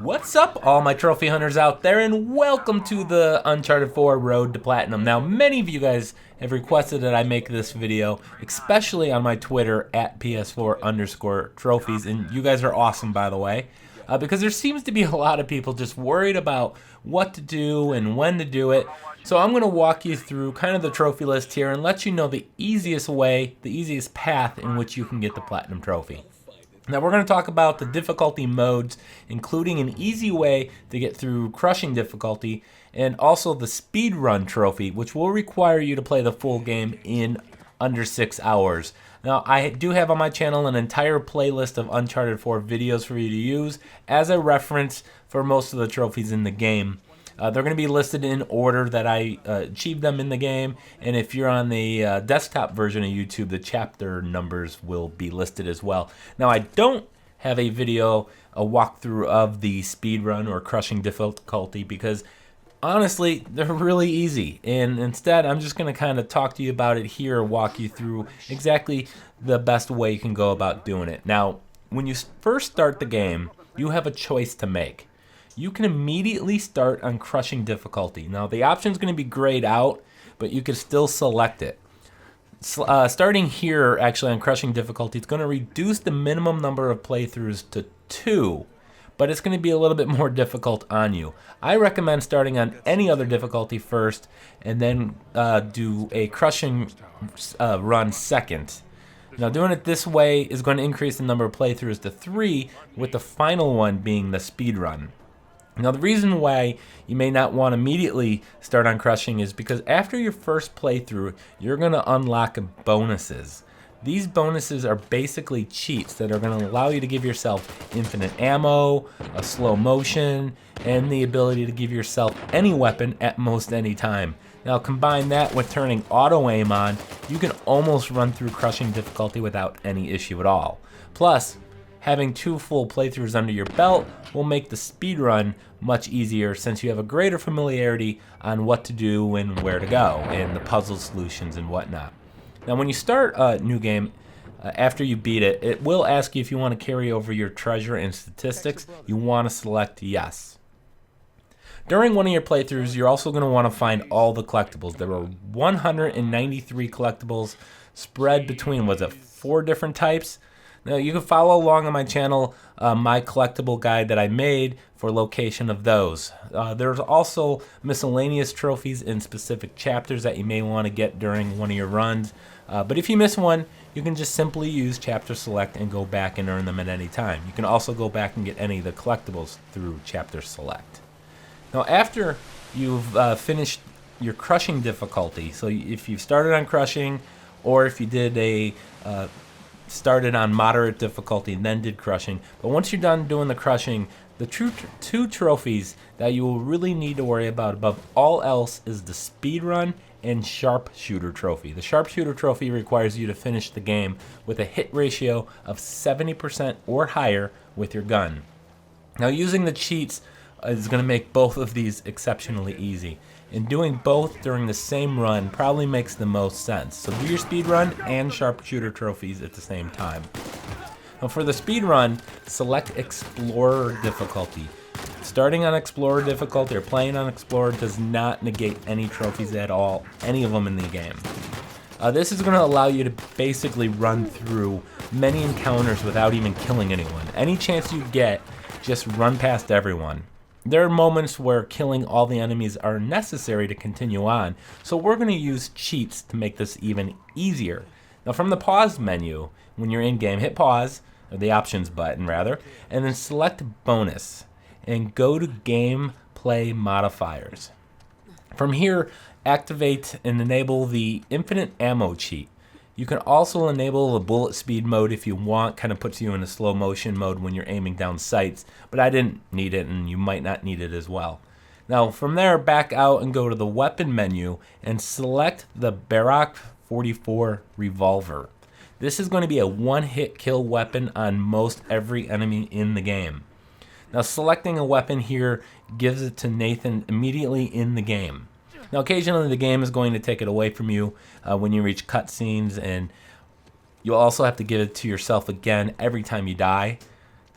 What's up, all my trophy hunters out there, and welcome to the Uncharted 4 Road to Platinum. Now, many of you guys have requested that I make this video, especially on my Twitter, at PS4_trophies, and you guys are awesome, by the way, because there seems to be a lot of people just worried about what to do and when to do it. So I'm going to walk you through kind of the trophy list here and let you know the easiest way, the easiest path in which you can get the Platinum Trophy. Now we're going to talk about the difficulty modes, including an easy way to get through crushing difficulty, and also the Speedrun trophy, which will require you to play the full game in under 6 hours. Now I do have on my channel an entire playlist of Uncharted 4 videos for you to use as a reference for most of the trophies in the game. They're going to be listed in order that I achieved them in the game, and if you're on the desktop version of YouTube, the chapter numbers will be listed as well. Now, I don't have a video, a walkthrough of the speedrun or crushing difficulty because, honestly, they're really easy, and instead, I'm just going to kind of talk to you about it here, walk you through exactly the best way you can go about doing it. Now, when you first start the game, you have a choice to make. You can immediately start on crushing difficulty. Now the option is going to be grayed out, but you can still select it. Starting here actually on crushing difficulty, it's going to reduce the minimum number of playthroughs to 2, but it's going to be a little bit more difficult on you. I recommend starting on any other difficulty first and then do a crushing run second. Now doing it this way is going to increase the number of playthroughs to 3, with the final one being the speedrun. Now the reason why you may not want to immediately start on crushing is because after your first playthrough, you're going to unlock bonuses. These bonuses are basically cheats that are going to allow you to give yourself infinite ammo, a slow motion, and the ability to give yourself any weapon at most any time. Now combine that with turning auto aim on, you can almost run through crushing difficulty without any issue at all. Plus, having 2 full playthroughs under your belt will make the speedrun much easier since you have a greater familiarity on what to do and where to go and the puzzle solutions and whatnot. Now when you start a new game, after you beat it, it will ask you if you want to carry over your treasure and statistics. You want to select yes. During one of your playthroughs, you're also going to want to find all the collectibles. There were 193 collectibles spread between, was it 4 different types? Now you can follow along on my channel, my collectible guide that I made for location of those. There's also miscellaneous trophies in specific chapters that you may want to get during one of your runs. But if you miss one, you can just simply use chapter select and go back and earn them at any time. You can also go back and get any of the collectibles through chapter select. Now after you've finished your crushing difficulty, so if you've started on crushing, or if you did a started on moderate difficulty and then did crushing, but once you're done doing the crushing, the two trophies that you will really need to worry about above all else is the Speedrun and Sharpshooter trophy. The Sharpshooter trophy requires you to finish the game with a hit ratio of 70% or higher with your gun. Now using the cheats is going to make both of these exceptionally easy, and doing both during the same run probably makes the most sense. So do your speedrun and Sharpshooter trophies at the same time. Now for the speedrun, select Explorer difficulty. Starting on Explorer difficulty or playing on Explorer does not negate any trophies at all, any of them in the game. This is going to allow you to basically run through many encounters without even killing anyone. Any chance you get, just run past everyone. There are moments where killing all the enemies are necessary to continue on, so we're going to use cheats to make this even easier. Now from the pause menu, when you're in game, hit pause, or the options button rather, and then select bonus, and go to gameplay modifiers. From here, activate and enable the infinite ammo cheat. You can also enable the bullet speed mode if you want, kind of puts you in a slow motion mode when you're aiming down sights, but I didn't need it and you might not need it as well. Now from there, back out and go to the weapon menu and select the Barok 44 revolver. This is going to be a one-hit kill weapon on most every enemy in the game. Now selecting a weapon here gives it to Nathan immediately in the game. Now occasionally the game is going to take it away from you when you reach cutscenes, and you'll also have to give it to yourself again every time you die.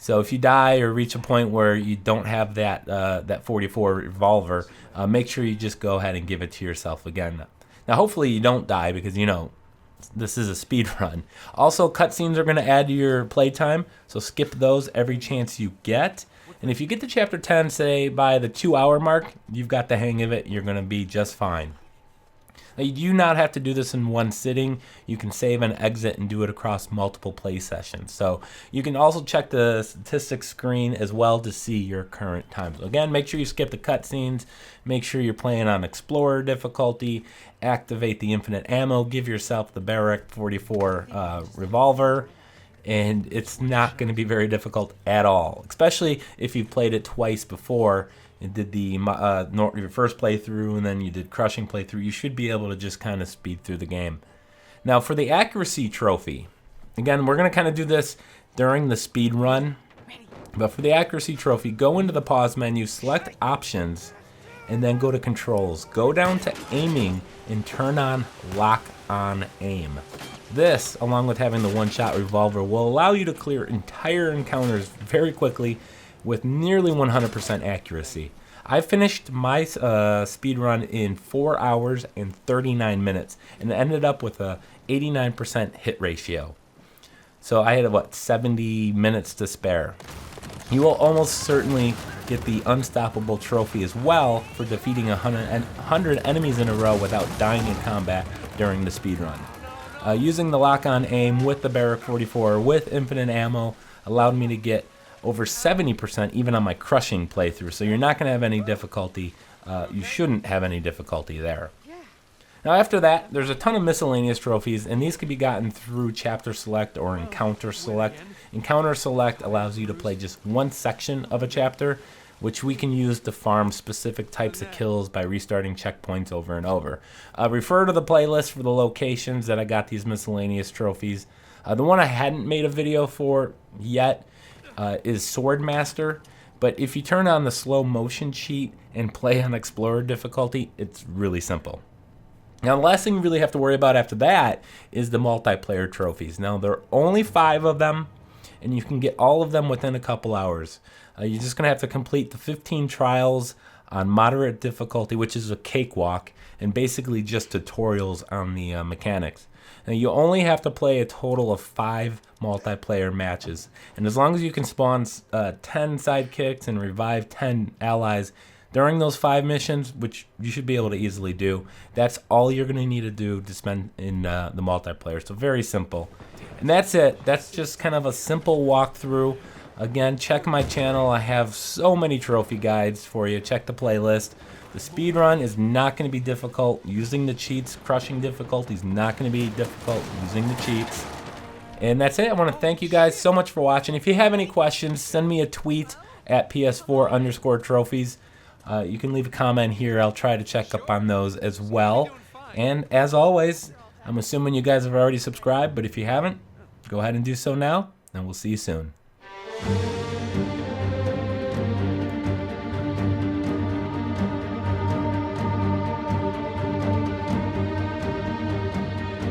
So if you die or reach a point where you don't have that that 44 revolver, make sure you just go ahead and give it to yourself again. Now hopefully you don't die, because you know this is a speed run. Also, cutscenes are going to add to your playtime, so skip those every chance you get. And if you get to chapter 10, say by the 2-hour mark, you've got the hang of it. You're going to be just fine. Now, you do not have to do this in one sitting. You can save and exit and do it across multiple play sessions. So you can also check the statistics screen as well to see your current times. Again, make sure you skip the cutscenes. Make sure you're playing on Explorer difficulty. Activate the infinite ammo. Give yourself the Barok 44 revolver. And it's not going to be very difficult at all, especially if you've played it twice before and did the your first playthrough and then you did crushing playthrough. You should be able to just kind of speed through the game. Now for the accuracy trophy, again, we're going to kind of do this during the speed run, but for the accuracy trophy, go into the pause menu, select options, and then go to controls. Go down to aiming and turn on lock on aim. This, along with having the one-shot revolver, will allow you to clear entire encounters very quickly with nearly 100% accuracy. I finished my speed run in 4 hours and 39 minutes and ended up with a 89% hit ratio. So I had, 70 minutes to spare. You will almost certainly get the unstoppable trophy as well for defeating 100 enemies in a row without dying in combat during the speed run. Using the lock-on aim with the Barok 44 with infinite ammo allowed me to get over 70% even on my crushing playthrough. So you're not going to have any difficulty. You shouldn't have any difficulty there. Now after that, there's a ton of miscellaneous trophies, and these can be gotten through Chapter Select or Encounter Select. Encounter Select allows you to play just one section of a chapter, which we can use to farm specific types of kills by restarting checkpoints over and over. Refer to the playlist for the locations that I got these miscellaneous trophies. The one I hadn't made a video for yet is Swordmaster, but if you turn on the slow motion cheat and play on Explorer difficulty, it's really simple. Now the last thing you really have to worry about after that is the multiplayer trophies. Now there are only 5 of them, and you can get all of them within a couple hours. You're just going to have to complete the 15 trials on moderate difficulty, which is a cakewalk, and basically just tutorials on the mechanics. Now you only have to play a total of 5 multiplayer matches, and as long as you can spawn 10 sidekicks and revive 10 allies during those 5 missions, which you should be able to easily do, that's all you're going to need to do to spend in the multiplayer. So very simple. And that's it. That's just kind of a simple walkthrough. Again, check my channel. I have so many trophy guides for you. Check the playlist. The speedrun is not going to be difficult using the cheats. Crushing difficulty is not going to be difficult using the cheats. And that's it. I want to thank you guys so much for watching. If you have any questions, send me a tweet at PS4_trophies. You can leave a comment here. I'll try to check up on those as well. And as always, I'm assuming you guys have already subscribed, but if you haven't, go ahead and do so now, and we'll see you soon.